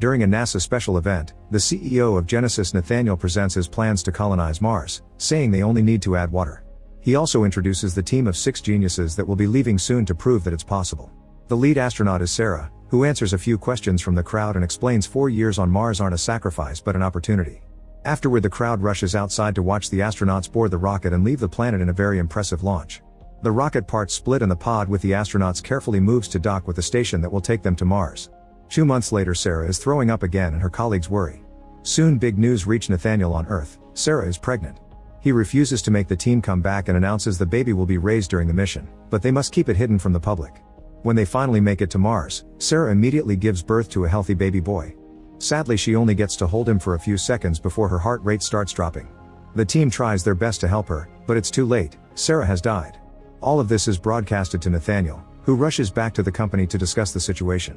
During a NASA special event, the CEO of Genesis Nathaniel presents his plans to colonize Mars, saying they only need to add water. He also introduces the team of 6 geniuses that will be leaving soon to prove that it's possible. The lead astronaut is Sarah, who answers a few questions from the crowd and explains 4 years on Mars aren't a sacrifice but an opportunity. Afterward, the crowd rushes outside to watch the astronauts board the rocket and leave the planet in a very impressive launch. The rocket parts split and the pod with the astronauts carefully moves to dock with the station that will take them to Mars. 2 months later, Sarah is throwing up again and her colleagues worry. Soon big news reach Nathaniel on Earth: Sarah is pregnant. He refuses to make the team come back and announces the baby will be raised during the mission, but they must keep it hidden from the public. When they finally make it to Mars, Sarah immediately gives birth to a healthy baby boy. Sadly, she only gets to hold him for a few seconds before her heart rate starts dropping. The team tries their best to help her, but it's too late. Sarah has died. All of this is broadcasted to Nathaniel, who rushes back to the company to discuss the situation.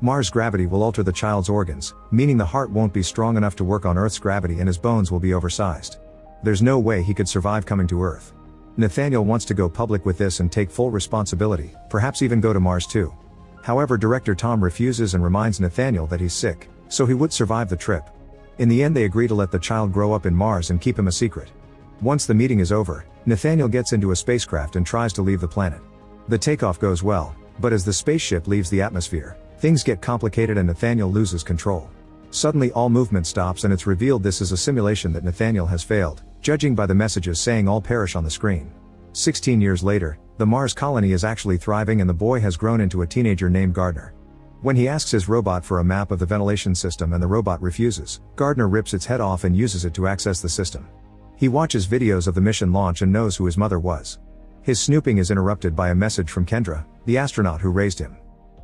Mars gravity will alter the child's organs, meaning the heart won't be strong enough to work on Earth's gravity and his bones will be oversized. There's no way he could survive coming to Earth. Nathaniel wants to go public with this and take full responsibility, perhaps even go to Mars too. However, director Tom refuses and reminds Nathaniel that he's sick, so he would survive the trip. In the end, they agree to let the child grow up in Mars and keep him a secret. Once the meeting is over, Nathaniel gets into a spacecraft and tries to leave the planet. The takeoff goes well, but as the spaceship leaves the atmosphere, things get complicated and Nathaniel loses control. Suddenly all movement stops and it's revealed this is a simulation that Nathaniel has failed, judging by the messages saying all perish on the screen. 16 years later, the Mars colony is actually thriving and the boy has grown into a teenager named Gardner. When he asks his robot for a map of the ventilation system and the robot refuses, Gardner rips its head off and uses it to access the system. He watches videos of the mission launch and knows who his mother was. His snooping is interrupted by a message from Kendra, the astronaut who raised him.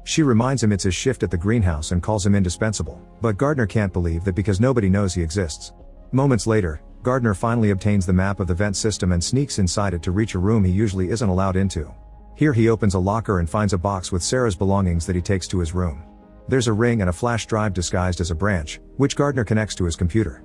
She reminds him it's his shift at the greenhouse and calls him indispensable, but Gardner can't believe that because nobody knows he exists. Moments later, Gardner finally obtains the map of the vent system and sneaks inside it to reach a room he usually isn't allowed into. Here he opens a locker and finds a box with Sarah's belongings that he takes to his room. There's a ring and a flash drive disguised as a branch, which Gardner connects to his computer.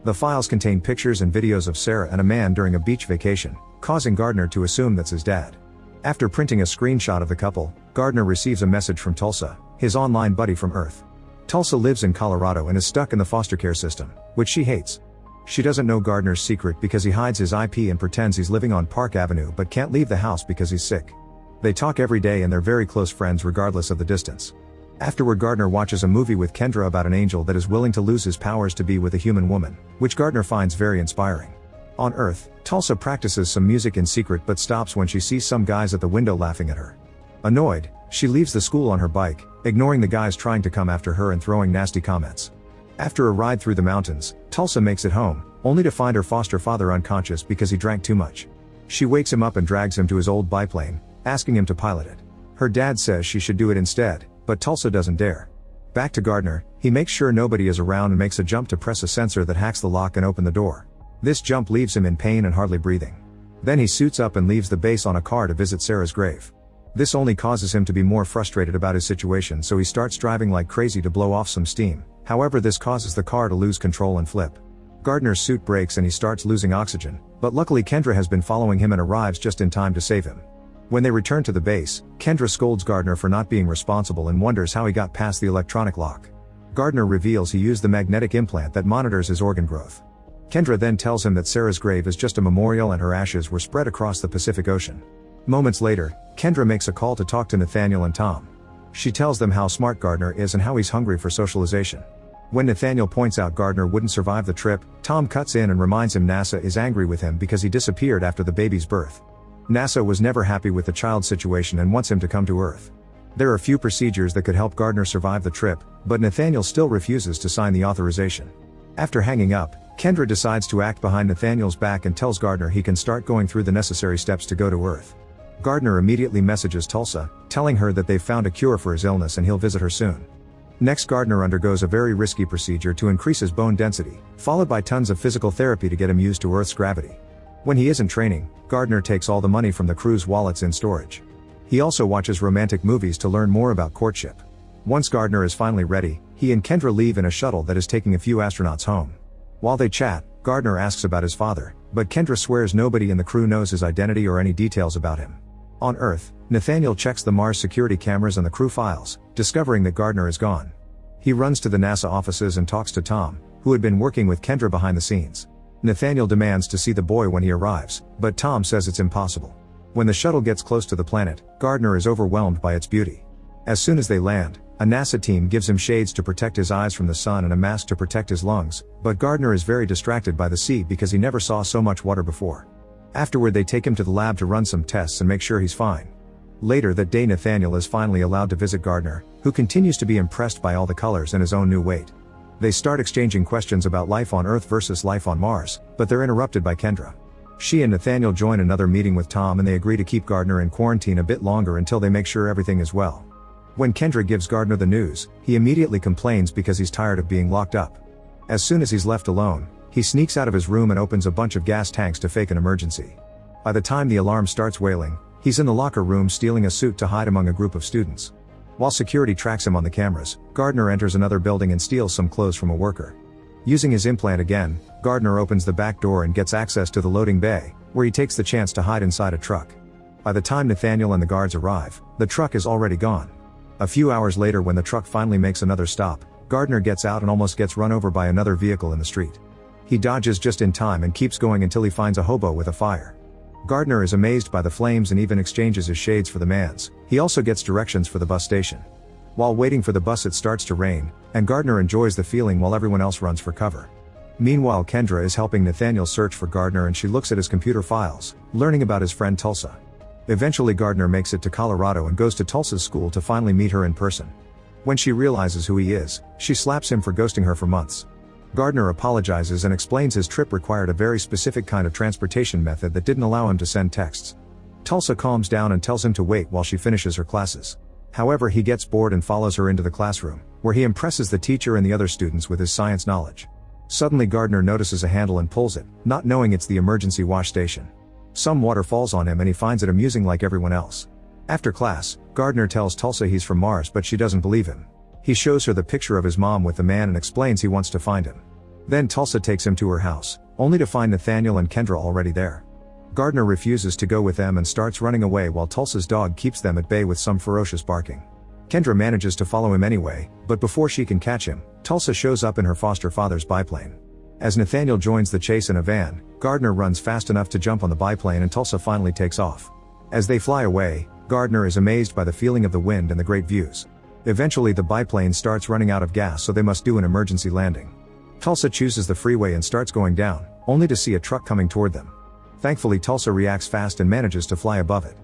The files contain pictures and videos of Sarah and a man during a beach vacation, causing Gardner to assume that's his dad. After printing a screenshot of the couple, Gardner receives a message from Tulsa, his online buddy from Earth. Tulsa lives in Colorado and is stuck in the foster care system, which she hates. She doesn't know Gardner's secret because he hides his IP and pretends he's living on Park Avenue but can't leave the house because he's sick. They talk every day and they're very close friends regardless of the distance. Afterward, Gardner watches a movie with Kendra about an angel that is willing to lose his powers to be with a human woman, which Gardner finds very inspiring. On Earth, Tulsa practices some music in secret but stops when she sees some guys at the window laughing at her. Annoyed, she leaves the school on her bike, ignoring the guys trying to come after her and throwing nasty comments. After a ride through the mountains, Tulsa makes it home, only to find her foster father unconscious because he drank too much. She wakes him up and drags him to his old biplane, asking him to pilot it. Her dad says she should do it instead, but Tulsa doesn't dare. Back to Gardner, he makes sure nobody is around and makes a jump to press a sensor that hacks the lock and open the door. This jump leaves him in pain and hardly breathing. Then he suits up and leaves the base on a car to visit Sarah's grave. This only causes him to be more frustrated about his situation, so he starts driving like crazy to blow off some steam. However, this causes the car to lose control and flip. Gardner's suit breaks and he starts losing oxygen, but luckily Kendra has been following him and arrives just in time to save him. When they return to the base, Kendra scolds Gardner for not being responsible and wonders how he got past the electronic lock. Gardner reveals he used the magnetic implant that monitors his organ growth. Kendra then tells him that Sarah's grave is just a memorial and her ashes were spread across the Pacific Ocean. Moments later, Kendra makes a call to talk to Nathaniel and Tom. She tells them how smart Gardner is and how he's hungry for socialization. When Nathaniel points out Gardner wouldn't survive the trip, Tom cuts in and reminds him NASA is angry with him because he disappeared after the baby's birth. NASA was never happy with the child's situation and wants him to come to Earth. There are few procedures that could help Gardner survive the trip, but Nathaniel still refuses to sign the authorization. After hanging up, Kendra decides to act behind Nathaniel's back and tells Gardner he can start going through the necessary steps to go to Earth. Gardner immediately messages Tulsa, telling her that they've found a cure for his illness and he'll visit her soon. Next, Gardner undergoes a very risky procedure to increase his bone density, followed by tons of physical therapy to get him used to Earth's gravity. When he isn't training, Gardner takes all the money from the crew's wallets in storage. He also watches romantic movies to learn more about courtship. Once Gardner is finally ready, he and Kendra leave in a shuttle that is taking a few astronauts home. While they chat, Gardner asks about his father, but Kendra swears nobody in the crew knows his identity or any details about him. On Earth, Nathaniel checks the Mars security cameras and the crew files, discovering that Gardner is gone. He runs to the NASA offices and talks to Tom, who had been working with Kendra behind the scenes. Nathaniel demands to see the boy when he arrives, but Tom says it's impossible. When the shuttle gets close to the planet, Gardner is overwhelmed by its beauty. As soon as they land, a NASA team gives him shades to protect his eyes from the sun and a mask to protect his lungs, but Gardner is very distracted by the sea because he never saw so much water before. Afterward, they take him to the lab to run some tests and make sure he's fine. Later that day, Nathaniel is finally allowed to visit Gardner, who continues to be impressed by all the colors and his own new weight. They start exchanging questions about life on Earth versus life on Mars, but they're interrupted by Kendra. She and Nathaniel join another meeting with Tom and they agree to keep Gardner in quarantine a bit longer until they make sure everything is well. When Kendra gives Gardner the news, he immediately complains because he's tired of being locked up. As soon as he's left alone, he sneaks out of his room and opens a bunch of gas tanks to fake an emergency. By the time the alarm starts wailing, he's in the locker room stealing a suit to hide among a group of students. While security tracks him on the cameras, Gardner enters another building and steals some clothes from a worker. Using his implant again, Gardner opens the back door and gets access to the loading bay, where he takes the chance to hide inside a truck. By the time Nathaniel and the guards arrive, the truck is already gone. A few hours later, when the truck finally makes another stop, Gardner gets out and almost gets run over by another vehicle in the street. He dodges just in time and keeps going until he finds a hobo with a fire. Gardner is amazed by the flames and even exchanges his shades for the man's. He also gets directions for the bus station. While waiting for the bus, it starts to rain, and Gardner enjoys the feeling while everyone else runs for cover. Meanwhile, Kendra is helping Nathaniel search for Gardner and she looks at his computer files, learning about his friend Tulsa. Eventually, Gardner makes it to Colorado and goes to Tulsa's school to finally meet her in person. When she realizes who he is, she slaps him for ghosting her for months. Gardner apologizes and explains his trip required a very specific kind of transportation method that didn't allow him to send texts. Tulsa calms down and tells him to wait while she finishes her classes. However, he gets bored and follows her into the classroom, where he impresses the teacher and the other students with his science knowledge. Suddenly, Gardner notices a handle and pulls it, not knowing it's the emergency wash station. Some water falls on him and he finds it amusing like everyone else. After class, Gardner tells Tulsa he's from Mars, but she doesn't believe him. He shows her the picture of his mom with the man and explains he wants to find him. Then Tulsa takes him to her house, only to find Nathaniel and Kendra already there. Gardner refuses to go with them and starts running away while Tulsa's dog keeps them at bay with some ferocious barking. Kendra manages to follow him anyway, but before she can catch him, Tulsa shows up in her foster father's biplane. As Nathaniel joins the chase in a van, Gardner runs fast enough to jump on the biplane and Tulsa finally takes off. As they fly away, Gardner is amazed by the feeling of the wind and the great views. Eventually, the biplane starts running out of gas, so they must do an emergency landing. Tulsa chooses the freeway and starts going down, only to see a truck coming toward them. Thankfully, Tulsa reacts fast and manages to fly above it.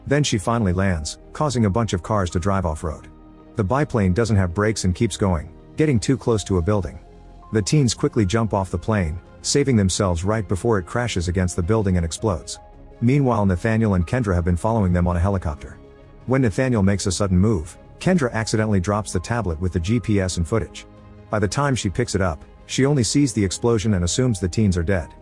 Then she finally lands, causing a bunch of cars to drive off-road. The biplane doesn't have brakes and keeps going, getting too close to a building. The teens quickly jump off the plane, saving themselves right before it crashes against the building and explodes. Meanwhile, Nathaniel and Kendra have been following them on a helicopter. When Nathaniel makes a sudden move, Kendra accidentally drops the tablet with the GPS and footage. By the time she picks it up, she only sees the explosion and assumes the teens are dead.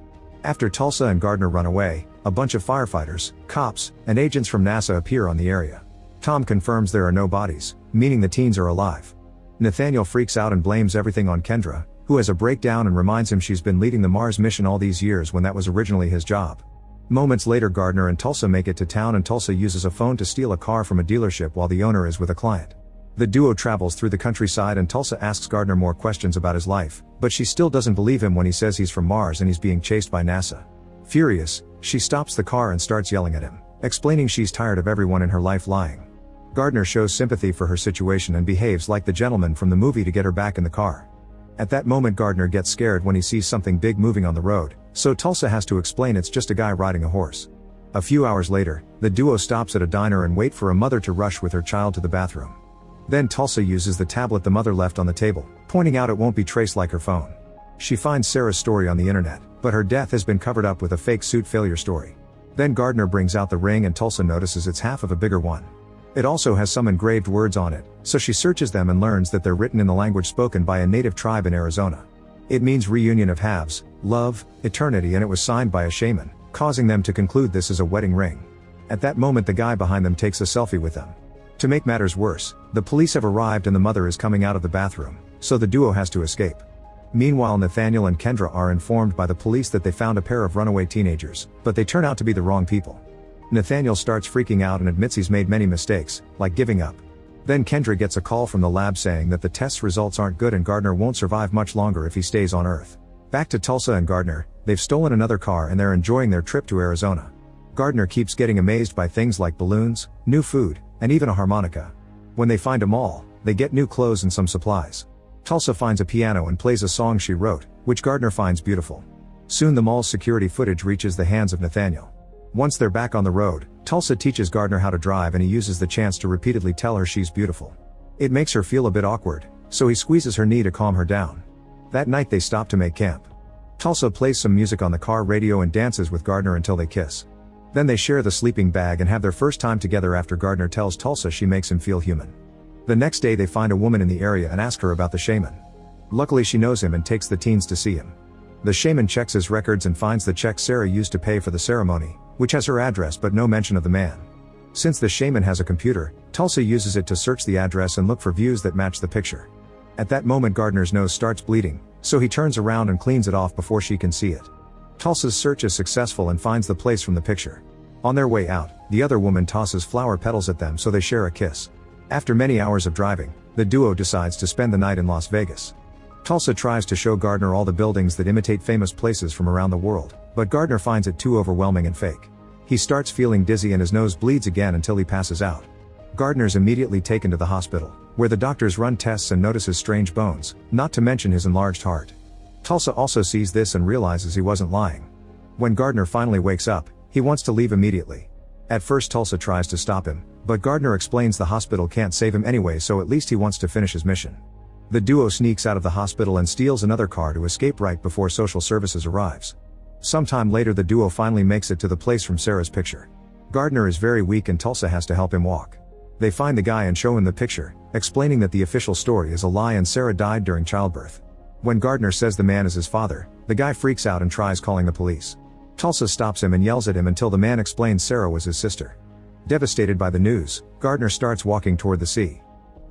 After Tulsa and Gardner run away, a bunch of firefighters, cops, and agents from NASA appear on the area. Tom confirms there are no bodies, meaning the teens are alive. Nathaniel freaks out and blames everything on Kendra, who has a breakdown and reminds him she's been leading the Mars mission all these years when that was originally his job. Moments later, Gardner and Tulsa make it to town and Tulsa uses a phone to steal a car from a dealership while the owner is with a client. The duo travels through the countryside and Tulsa asks Gardner more questions about his life, but she still doesn't believe him when he says he's from Mars and he's being chased by NASA. Furious, she stops the car and starts yelling at him, explaining she's tired of everyone in her life lying. Gardner shows sympathy for her situation and behaves like the gentleman from the movie to get her back in the car. At that moment, Gardner gets scared when he sees something big moving on the road, so Tulsa has to explain it's just a guy riding a horse. A few hours later, the duo stops at a diner and wait for a mother to rush with her child to the bathroom. Then Tulsa uses the tablet the mother left on the table, pointing out it won't be traced like her phone. She finds Sarah's story on the internet, but her death has been covered up with a fake suit failure story. Then Gardner brings out the ring and Tulsa notices it's half of a bigger one. It also has some engraved words on it, so she searches them and learns that they're written in the language spoken by a native tribe in Arizona. It means reunion of halves, love, eternity, and it was signed by a shaman, causing them to conclude this is a wedding ring. At that moment, the guy behind them takes a selfie with them. To make matters worse, the police have arrived and the mother is coming out of the bathroom, so the duo has to escape. Meanwhile, Nathaniel and Kendra are informed by the police that they found a pair of runaway teenagers, but they turn out to be the wrong people. Nathaniel starts freaking out and admits he's made many mistakes, like giving up. Then Kendra gets a call from the lab saying that the test results aren't good and Gardner won't survive much longer if he stays on Earth. Back to Tulsa and Gardner, they've stolen another car and they're enjoying their trip to Arizona. Gardner keeps getting amazed by things like balloons, new food, and even a harmonica. When they find a mall, they get new clothes and some supplies. Tulsa finds a piano and plays a song she wrote, which Gardner finds beautiful. Soon the mall's security footage reaches the hands of Nathaniel. Once they're back on the road, Tulsa teaches Gardner how to drive and he uses the chance to repeatedly tell her she's beautiful. It makes her feel a bit awkward, so he squeezes her knee to calm her down. That night they stop to make camp. Tulsa plays some music on the car radio and dances with Gardner until they kiss. Then they share the sleeping bag and have their first time together after Gardner tells Tulsa she makes him feel human. The next day they find a woman in the area and ask her about the shaman. Luckily she knows him and takes the teens to see him. The shaman checks his records and finds the check Sarah used to pay for the ceremony, which has her address but no mention of the man. Since the shaman has a computer, Tulsa uses it to search the address and look for views that match the picture. At that moment Gardner's nose starts bleeding, so he turns around and cleans it off before she can see it. Tulsa's search is successful and finds the place from the picture. On their way out, the other woman tosses flower petals at them so they share a kiss. After many hours of driving, the duo decides to spend the night in Las Vegas. Tulsa tries to show Gardner all the buildings that imitate famous places from around the world, but Gardner finds it too overwhelming and fake. He starts feeling dizzy and his nose bleeds again until he passes out. Gardner's immediately taken to the hospital, where the doctors run tests and notice his strange bones, not to mention his enlarged heart. Tulsa also sees this and realizes he wasn't lying. When Gardner finally wakes up, he wants to leave immediately. At first Tulsa tries to stop him, but Gardner explains the hospital can't save him anyway, so at least he wants to finish his mission. The duo sneaks out of the hospital and steals another car to escape right before social services arrives. Sometime later the duo finally makes it to the place from Sarah's picture. Gardner is very weak and Tulsa has to help him walk. They find the guy and show him the picture, explaining that the official story is a lie and Sarah died during childbirth. When Gardner says the man is his father, the guy freaks out and tries calling the police. Tulsa stops him and yells at him until the man explains Sarah was his sister. Devastated by the news, Gardner starts walking toward the sea.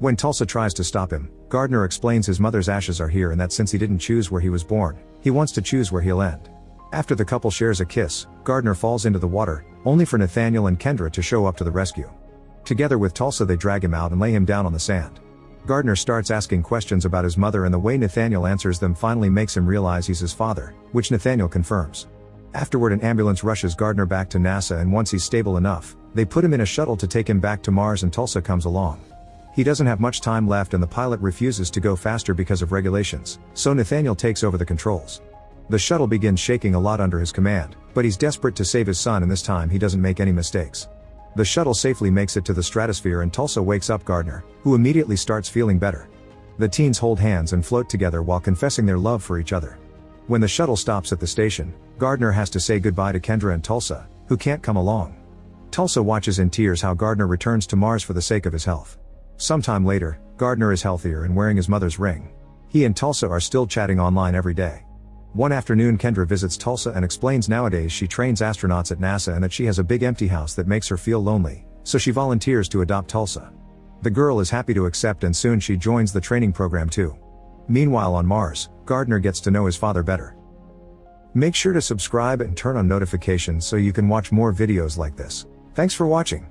When Tulsa tries to stop him, Gardner explains his mother's ashes are here and that since he didn't choose where he was born, he wants to choose where he'll end. After the couple shares a kiss, Gardner falls into the water, only for Nathaniel and Kendra to show up to the rescue. Together with Tulsa they drag him out and lay him down on the sand. Gardner starts asking questions about his mother and the way Nathaniel answers them finally makes him realize he's his father, which Nathaniel confirms. Afterward an ambulance rushes Gardner back to NASA and once he's stable enough, they put him in a shuttle to take him back to Mars and Tulsa comes along. He doesn't have much time left and the pilot refuses to go faster because of regulations, so Nathaniel takes over the controls. The shuttle begins shaking a lot under his command, but he's desperate to save his son and this time he doesn't make any mistakes. The shuttle safely makes it to the stratosphere and Tulsa wakes up Gardner, who immediately starts feeling better. The teens hold hands and float together while confessing their love for each other. When the shuttle stops at the station, Gardner has to say goodbye to Kendra and Tulsa, who can't come along. Tulsa watches in tears how Gardner returns to Mars for the sake of his health. Sometime later, Gardner is healthier and wearing his mother's ring. He and Tulsa are still chatting online every day. One afternoon Kendra visits Tulsa and explains nowadays she trains astronauts at NASA and that she has a big empty house that makes her feel lonely, so she volunteers to adopt Tulsa. The girl is happy to accept and soon she joins the training program too. Meanwhile on Mars, Gardner gets to know his father better. Make sure to subscribe and turn on notifications so you can watch more videos like this. Thanks for watching.